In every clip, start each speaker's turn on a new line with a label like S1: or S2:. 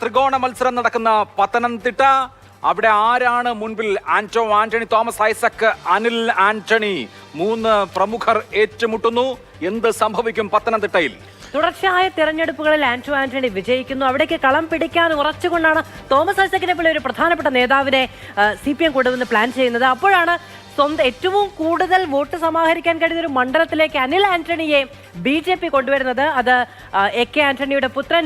S1: ത്രികോണ മത്സരം നടക്കുന്ന പത്തനംതിട്ട. അവിടെ ആരാണ് മുൻപിൽ? ആന്റോ ആന്റണി, തോമസ് ഐസക്, അനിൽ ആന്റണി, മൂന്ന് പ്രമുഖർ ഏറ്റുമുട്ടുന്നു. എന്ത് സംഭവിക്കും പത്തനംതിട്ടയിൽ?
S2: തുടർച്ചയായ തെരഞ്ഞെടുപ്പുകളിൽ ആന്റോ ആന്റണി വിജയിക്കുന്നു. അവിടേക്ക് കളം പിടിക്കാൻ ഉറച്ചുകൊണ്ടാണ് തോമസ് ഐസക്കിനെ പോലെ ഒരു പ്രധാനപ്പെട്ട നേതാവിനെ CPM കൊണ്ടുവന്ന് പ്ലാൻ ചെയ്യുന്നത്. അപ്പോഴാണ് ഏറ്റവും കൂടുതൽ വോട്ട് സമാഹരിക്കാൻ കഴിയുന്ന ഒരു മണ്ഡലത്തിലേക്ക് അനിൽ ആന്റണിയെ BJP കൊണ്ടുവരുന്നത്. അത് AK ആന്റണിയുടെ പുത്രൻ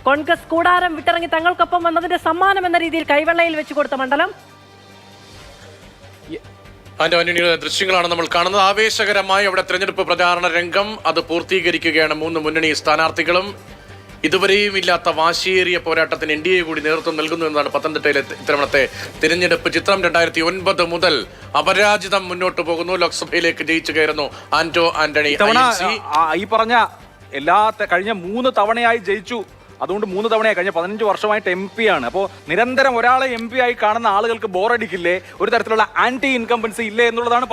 S2: കോൺഗ്രസ് കൂടാരം വിട്ടിറങ്ങി തങ്ങൾക്കൊപ്പം വന്നതിന്റെ സമ്മാനം എന്ന രീതിയിൽ കൈവെള്ളയിൽ വെച്ച് കൊടുത്ത മണ്ഡലം.
S3: ആന്റോ ആന്റണിയുടെ ദൃശ്യങ്ങളാണ് നമ്മൾ കാണുന്നത്. ആവേശകരമായി അവിടെ തെരഞ്ഞെടുപ്പ് പ്രചാരണ രംഗം അത് പൂർത്തീകരിക്കുകയാണ്. മൂന്ന് മുന്നണി സ്ഥാനാർത്ഥികളും ഇതുവരെയും ഇല്ലാത്ത വാശിയേറിയ പോരാട്ടത്തിന് NDA കൂടി നേതൃത്വം നൽകുന്നു എന്നതാണ് പത്തനംതിട്ടയിലെ ഇത്തവണത്തെ തിരഞ്ഞെടുപ്പ് ചിത്രം. 2009 മുതൽ അപരാജിതം മുന്നോട്ട് പോകുന്നു. ലോക്സഭയിലേക്ക് ജയിച്ചു കയറുന്നു ആന്റോ ആന്റണി.
S1: ഈ പറഞ്ഞ കഴിഞ്ഞ 3 തവണയായി ജയിച്ചു. അതുകൊണ്ട് 3 തവണയായി, കഴിഞ്ഞ 15 വർഷമായിട്ട് MP ആണ്. അപ്പോൾ നിരന്തരം ഒരാളെ MP ആയി കാണുന്ന ആളുകൾക്ക് ബോറടിക്കില്ലേ? ഒരു തരത്തിലുള്ള ആന്റി ഇൻകംബൻസി ഇല്ലേ എന്നുള്ളതാണ്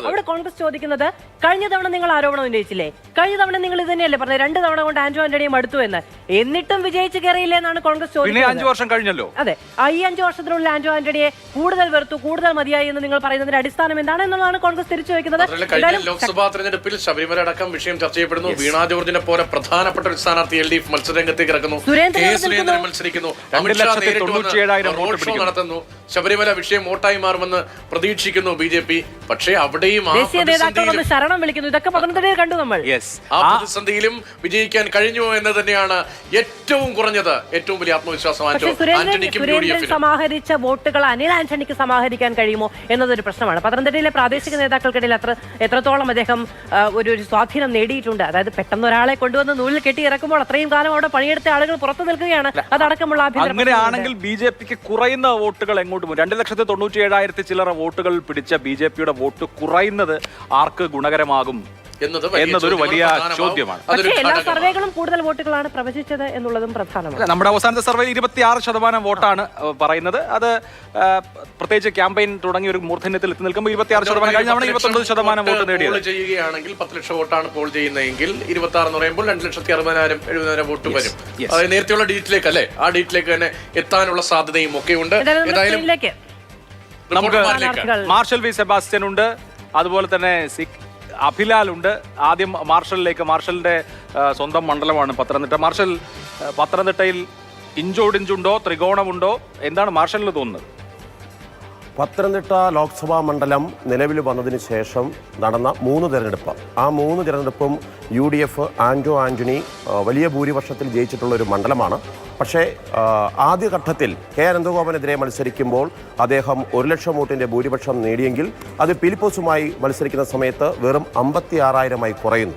S2: അവിടെ കോൺഗ്രസ് ചോദിക്കുന്നത്. കഴിഞ്ഞ തവണ നിങ്ങൾ ആരോപണം ഉന്നയിച്ചില്ലേ? കഴിഞ്ഞ തവണ നിങ്ങൾ ഇത് തന്നെയല്ലേ പറഞ്ഞത് 2 തവണ കൊണ്ട് ആന്റോ ആന്റണിയെ മടുത്തു എന്ന്? എന്നിട്ടും വിജയിച്ചു കയറിയില്ലേ എന്നാണ് കോൺഗ്രസ് ചോദിക്കുന്നത്.
S1: 5 വർഷം കഴിഞ്ഞല്ലോ.
S2: അതെ, ഈ 5 വർഷത്തിനുള്ളിൽ ആന്റോ ആന്റണിയെ കൂടുതൽ വെറുത്തു, കൂടുതൽ മതിയായി എന്ന് നിങ്ങൾ പറയുന്നതിന്റെ അടിസ്ഥാനം എന്താണ് എന്നുള്ളതാണ് കോൺഗ്രസ് തിരിച്ചു ചോദിക്കുന്നത്.
S3: ലോക്സഭാ തെരഞ്ഞെടുപ്പിൽ ശബരിമല അടക്കം വിഷയം ചർച്ച ചെയ്യപ്പെടുന്നു. വീണ ജോർജിനെ പോലെ പ്രധാനപ്പെട്ട ഒരു സ്ഥാനാർത്ഥി LDF മത്സരരംഗത്തേക്ക് ഇറക്കുന്നു. സുരേന്ദ്രൻ മത്സരിക്കുന്നു. അമിത്ഷാ നടത്തുന്നു. ശബരിമല വിഷയം വോട്ടായി മാറുമെന്ന് പ്രതീക്ഷിക്കുന്നു BJP. പക്ഷേ അവിടെയും
S2: ശരണം വിളിക്കുന്നു. ഇതൊക്കെ പത്തനംതിട്ടയിൽ കണ്ടു നമ്മൾ.
S3: ആ പ്രതിസന്ധിയിലും വിജയിക്കാൻ കഴിഞ്ഞു എന്ന് തന്നെയാണ് ഏറ്റവും കുറഞ്ഞത് ഏറ്റവും വലിയ ആത്മവിശ്വാസം.
S2: സുരേന്ദ്രൻ സമാഹരിച്ച വോട്ടുകൾ അനിൽ ആന്റണിക്ക് സമാഹരിക്കാൻ കഴിയുമോ എന്നതൊരു പ്രശ്നമാണ്. പത്തനംതിട്ടയിലെ പ്രാദേശിക നേതാക്കൾക്കിടയിൽ എത്രത്തോളം അദ്ദേഹം ഒരു സ്വാധീനം നേടിയിട്ടുണ്ട്. അതായത് പെട്ടെന്ന് ഒരാളെ കൊണ്ടുവന്ന് നൂലിൽ കെട്ടി ഇറക്കുമ്പോൾ അത്രയും കാലം അവിടെ പണിയെടുത്ത ആളുകൾ പുറത്തു നിൽക്കുകയാണ്. അതടക്കമുള്ള
S1: അങ്ങനെയാണെങ്കിൽ BJPക്ക് കുറയുന്ന വോട്ടുകൾ എങ്ങോട്ട് പോകും? 2,97,000 ചില്ലറ വോട്ടുകൾ പിടിച്ച BJPയുടെ വോട്ട് കുറയുന്നത് ആർക്ക് ഗുണകരമാകും എന്നതൊരു വലിയ ചോദ്യമാണ്.
S2: എല്ലാ സർവേകളും കൂടുതൽ വോട്ടുകളാണ് പ്രവചിച്ചത് എന്നുള്ളതും പ്രധാനമാണ്.
S1: നമ്മുടെ അവസാനത്തെ സർവേ 26% വോട്ടാണ് പറയുന്നത്. അത് പ്രത്യേകിച്ച് ക്യാമ്പയിൻ തുടങ്ങിയ ഒരു മൂർധന്യത്തിൽ എത്തി നിൽക്കുമ്പോൾ 26% കഴിഞ്ഞ 29% വോട്ട് നേടിയത്.
S3: ചെയ്യുകയാണെങ്കിൽ 10 ലക്ഷം വോട്ടാണ് പോൾ ചെയ്യുന്നതെങ്കിൽ 26 എന്ന് പറയുമ്പോൾ 2,60,000-70,000 വോട്ട് വരും. അതായത് നേരത്തെയുള്ള ഡീറ്റിലേക്ക് അല്ലേ, ആ ഡീറ്റിലേക്ക് തന്നെ എത്താനുള്ള സാധ്യതയും ഒക്കെ ഉണ്ട്.
S2: ഏതായാലും
S1: നമുക്ക് മാർഷൽ V സെബാസ്റ്റ്യൻ ഉണ്ട്, അതുപോലെ തന്നെ അഭിലാൽ ഉണ്ട്. ആദ്യം മാർഷലിലേക്ക്. മാർഷലിന്റെ സ്വന്തം മണ്ഡലമാണ് പത്തനംതിട്ട. മാർഷൽ, പത്തനംതിട്ടയിൽ ഇഞ്ചോടിഞ്ചുണ്ടോ ത്രികോണമുണ്ടോ? എന്താണ് മാർഷലിന് തോന്നുന്നത്?
S4: പത്തനംതിട്ട ലോക്സഭാ മണ്ഡലം നിലവിൽ വന്നതിന് ശേഷം നടന്ന 3 തെരഞ്ഞെടുപ്പ്, ആ 3 തെരഞ്ഞെടുപ്പും UDF ആന്റോ ആന്റണി വലിയ ഭൂരിപക്ഷത്തിൽ ജയിച്ചിട്ടുള്ള ഒരു മണ്ഡലമാണ്. പക്ഷേ ആദ്യഘട്ടത്തിൽ K അനന്തഗോപനെതിരെ മത്സരിക്കുമ്പോൾ അദ്ദേഹം 1 ലക്ഷം വോട്ടിൻ്റെ ഭൂരിപക്ഷം നേടിയെങ്കിൽ അത് ഫിലിപ്പോസുമായി മത്സരിക്കുന്ന സമയത്ത് വെറും 56,000 കുറയുന്നു.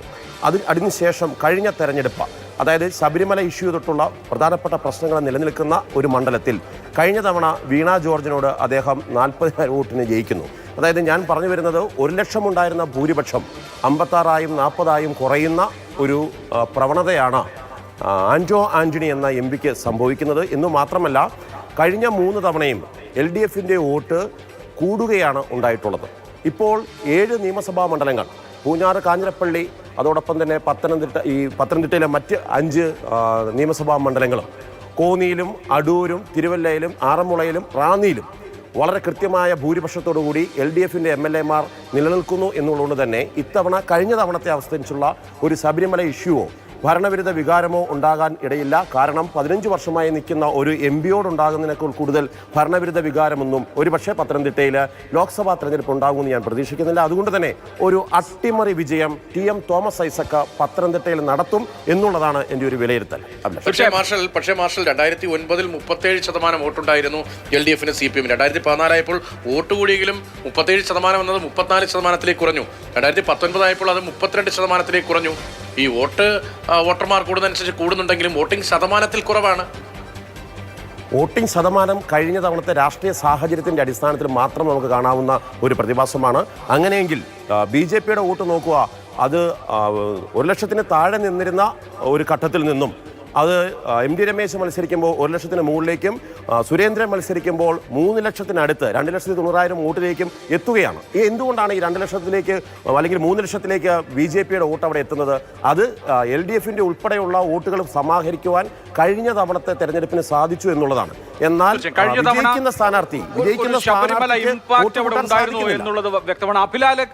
S4: അതിനുശേഷം കഴിഞ്ഞ തെരഞ്ഞെടുപ്പ്, അതായത് ശബരിമല ഇഷ്യൂ തൊട്ടുള്ള പ്രധാനപ്പെട്ട പ്രശ്നങ്ങൾ നിലനിൽക്കുന്ന ഒരു മണ്ഡലത്തിൽ കഴിഞ്ഞ തവണ വീണ ജോർജിനോട് അദ്ദേഹം 40,000 വോട്ടിന് ജയിക്കുന്നു. അതായത് ഞാൻ പറഞ്ഞു വരുന്നത് 1 ലക്ഷം ഉണ്ടായിരുന്ന ഭൂരിപക്ഷം 56,000-40,000 കുറയുന്ന ഒരു പ്രവണതയാണ് ആന്റോ ആന്റണി എന്ന MPക്ക് സംഭവിക്കുന്നത്. എന്നു മാത്രമല്ല കഴിഞ്ഞ 3 തവണയും LDFന്റെ വോട്ട് കൂടുകയാണ് ഉണ്ടായിട്ടുള്ളത്. ഇപ്പോൾ 7 നിയമസഭാ മണ്ഡലങ്ങൾ, പൂഞ്ഞാറ്, കാഞ്ഞിരപ്പള്ളി, അതോടൊപ്പം തന്നെ പത്തനംതിട്ടയിലെ മറ്റ് 5 നിയമസഭാ മണ്ഡലങ്ങളും, കോന്നിയിലും അടൂരും തിരുവല്ലയിലും ആറന്മുളയിലും റാന്നിയിലും വളരെ കൃത്യമായ ഭൂരിപക്ഷത്തോടുകൂടി LDFന്റെ MLAമാർ നിലനിൽക്കുന്നു എന്നുള്ളതുകൊണ്ട് തന്നെ ഇത്തവണ കഴിഞ്ഞ തവണത്തെ അവസ്ഥയുള്ള ഒരു ശബരിമല ഇഷ്യൂവോ ഭരണവിരുദ്ധ വികാരമോ ഉണ്ടാകാൻ ഇടയില്ല. കാരണം 15 വർഷമായി നിൽക്കുന്ന ഒരു MPയോടുണ്ടാകുന്നതിനേക്കാൾ കൂടുതൽ ഭരണവിരുദ്ധ വികാരമൊന്നും ഒരുപക്ഷെ പത്തനംതിട്ടയിൽ ലോക്സഭാ തെരഞ്ഞെടുപ്പ് ഉണ്ടാകുമെന്ന് ഞാൻ പ്രതീക്ഷിക്കുന്നില്ല. അതുകൊണ്ട് തന്നെ ഒരു അട്ടിമറി വിജയം TM തോമസ് ഐസക് പത്തനംതിട്ടയിൽ നടത്തും എന്നുള്ളതാണ് എൻ്റെ ഒരു വിലയിരുത്തൽ.
S3: പക്ഷേ മാർഷൽ 2009 37% വോട്ടുണ്ടായിരുന്നു LDFന് CPM. 2014 ആയപ്പോൾ വോട്ട് കൂടിയെങ്കിലും 37% എന്നത് 34% കുറഞ്ഞു. 2019 ആയപ്പോൾ അത് 32% കുറഞ്ഞു. ഈ വോട്ടർമാർ കൂടുന്നതനുസരിച്ച് കൂടുന്നുണ്ടെങ്കിലും വോട്ടിംഗ് ശതമാനത്തിൽ കുറവാണ്.
S4: വോട്ടിംഗ് ശതമാനം കഴിഞ്ഞ തവണത്തെ രാഷ്ട്രീയ സാഹചര്യത്തിൻ്റെ അടിസ്ഥാനത്തിൽ മാത്രം നമുക്ക് കാണാവുന്ന ഒരു പ്രതിഭാസമാണ്. അങ്ങനെയെങ്കിൽ BJPയുടെ വോട്ട് നോക്കുക, അത് 1 ലക്ഷത്തിന് താഴെ നിന്നിരുന്ന ഒരു ഘട്ടത്തിൽ നിന്നും അത് എം ഡി രമേശ് മത്സരിക്കുമ്പോൾ 1 ലക്ഷത്തിന് മുകളിലേക്കും സുരേന്ദ്രൻ മത്സരിക്കുമ്പോൾ 3 ലക്ഷത്തിനടുത്ത് 2,90,000 വോട്ടിലേക്കും എത്തുകയാണ്. എന്തുകൊണ്ടാണ് ഈ 2 ലക്ഷത്തിലേക്ക് അല്ലെങ്കിൽ 3 ലക്ഷത്തിലേക്ക് BJPയുടെ വോട്ട് അവിടെ എത്തുന്നത്? അത് LDFന്റെ ഉൾപ്പെടെയുള്ള വോട്ടുകൾ സമാഹരിക്കുവാൻ കഴിഞ്ഞ തവണത്തെ തെരഞ്ഞെടുപ്പിന് സാധിച്ചു എന്നുള്ളതാണ്. എന്നാൽ വിജയിക്കുന്ന സ്ഥാനാർത്ഥി
S1: എന്നുള്ളത് വ്യക്തമാണ്. അഭിലാല്,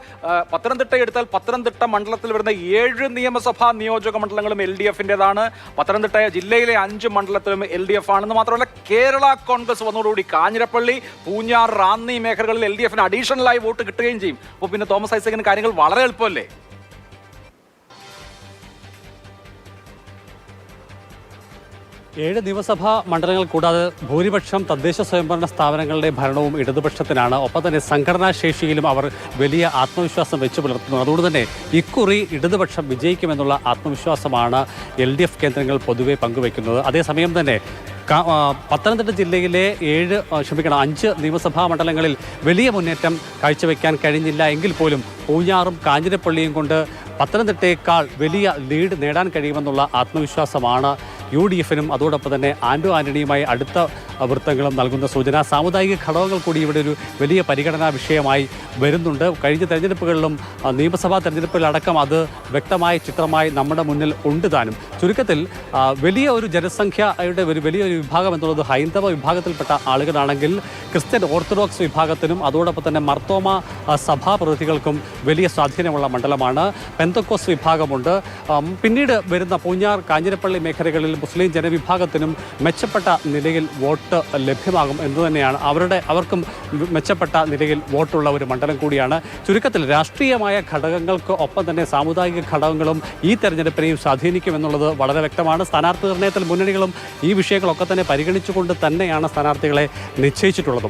S1: പത്തനംതിട്ട എടുത്താൽ പത്തനംതിട്ട മണ്ഡലത്തിൽ വരുന്ന 7 നിയമസഭാ നിയോജക മണ്ഡലങ്ങളും LDFന്റേതാണ്. പത്തനംതിട്ട ജില്ലയിലെ 5 മണ്ഡലത്തിലും LDF ആണെന്ന് മാത്രമല്ല, കേരള കോൺഗ്രസ് വന്നതോടുകൂടി കാഞ്ഞിരപ്പള്ളി, പൂഞ്ഞാർ, റാന്നി മേഖലകളിൽ LDFന് അഡീഷണലായി വോട്ട് കിട്ടുകയും ചെയ്യും. അപ്പോൾ പിന്നെ തോമസ് ഐസക്കിന് കാര്യങ്ങൾ വളരെ എളുപ്പമല്ലേ?
S5: 7 നിയമസഭാ മണ്ഡലങ്ങൾ കൂടാതെ ഭൂരിപക്ഷം തദ്ദേശ സ്വയംഭരണ സ്ഥാപനങ്ങളുടെ ഭരണവും ഇടതുപക്ഷത്തിനാണ്. ഒപ്പം തന്നെ സംഘടനാ ശേഷിയിലും അവർ വലിയ ആത്മവിശ്വാസം വെച്ചു പുലർത്തുന്നു. അതുകൊണ്ട് തന്നെ ഇക്കുറി ഇടതുപക്ഷം വിജയിക്കുമെന്നുള്ള ആത്മവിശ്വാസമാണ് LDF കേന്ദ്രങ്ങൾ പൊതുവെ പങ്കുവയ്ക്കുന്നത്. അതേസമയം തന്നെ പത്തനംതിട്ട ജില്ലയിലെ 5 നിയമസഭാ മണ്ഡലങ്ങളിൽ വലിയ മുന്നേറ്റം കാഴ്ചവെക്കാൻ കഴിഞ്ഞില്ല എങ്കിൽ പോലും പൂഞ്ഞാറും കാഞ്ഞിരപ്പള്ളിയും കൊണ്ട് പത്തനംതിട്ടയേക്കാൾ വലിയ ലീഡ് നേടാൻ കഴിയുമെന്നുള്ള ആത്മവിശ്വാസമാണ് UDFനും അതോടൊപ്പം തന്നെ ആന്റണിയുമായി അടുത്ത വൃത്തങ്ങളും നൽകുന്ന സൂചന. സാമുദായിക ഘടകങ്ങൾ കൂടി ഇവിടെ ഒരു വലിയ പരിഗണനാ വിഷയമായി വരുന്നുണ്ട്. കഴിഞ്ഞ തെരഞ്ഞെടുപ്പുകളിലും നിയമസഭാ തെരഞ്ഞെടുപ്പിലടക്കം അത് വ്യക്തമായ ചിത്രമായി നമ്മുടെ മുന്നിൽ ഉണ്ട് താനും. ചുരുക്കത്തിൽ വലിയ ഒരു ജനസംഖ്യയുടെ വലിയൊരു വിഭാഗം എന്നുള്ളത് ഹൈന്ദവ വിഭാഗത്തിൽപ്പെട്ട ആളുകളാണെങ്കിൽ ക്രിസ്ത്യൻ ഓർത്തഡോക്സ് വിഭാഗത്തിനും അതോടൊപ്പം തന്നെ മർത്തോമ സഭാ പ്രതിനിധികൾക്കും വലിയ സ്വാധീനമുള്ള മണ്ഡലമാണ്. പെന്തക്കോസ് വിഭാഗമുണ്ട്. പിന്നീട് വരുന്ന പൂഞ്ഞാർ, കാഞ്ഞിരപ്പള്ളി മേഖലകളിൽ മുസ്ലിം ജനവിഭാഗത്തിനും മെച്ചപ്പെട്ട നിലയിൽ വോട്ട് ലഭ്യമാകും എന്ന് തന്നെയാണ്. അവർക്കും മെച്ചപ്പെട്ട നിലയിൽ വോട്ടുള്ള ഒരു മണ്ഡലം കൂടിയാണ്. ചുരുക്കത്തിൽ രാഷ്ട്രീയമായ ഘടകങ്ങൾക്ക് ഒപ്പം തന്നെ സാമുദായിക ഘടകങ്ങളും ഈ തെരഞ്ഞെടുപ്പിനെയും സ്വാധീനിക്കുമെന്നുള്ളത് വളരെ വ്യക്തമാണ്. സ്ഥാനാർത്ഥി നിർണ്ണയത്തിൽ മുന്നണികളും ഈ വിഷയങ്ങളൊക്കെ തന്നെ പരിഗണിച്ചുകൊണ്ട് തന്നെയാണ് സ്ഥാനാർത്ഥികളെ നിശ്ചയിച്ചിട്ടുള്ളത്.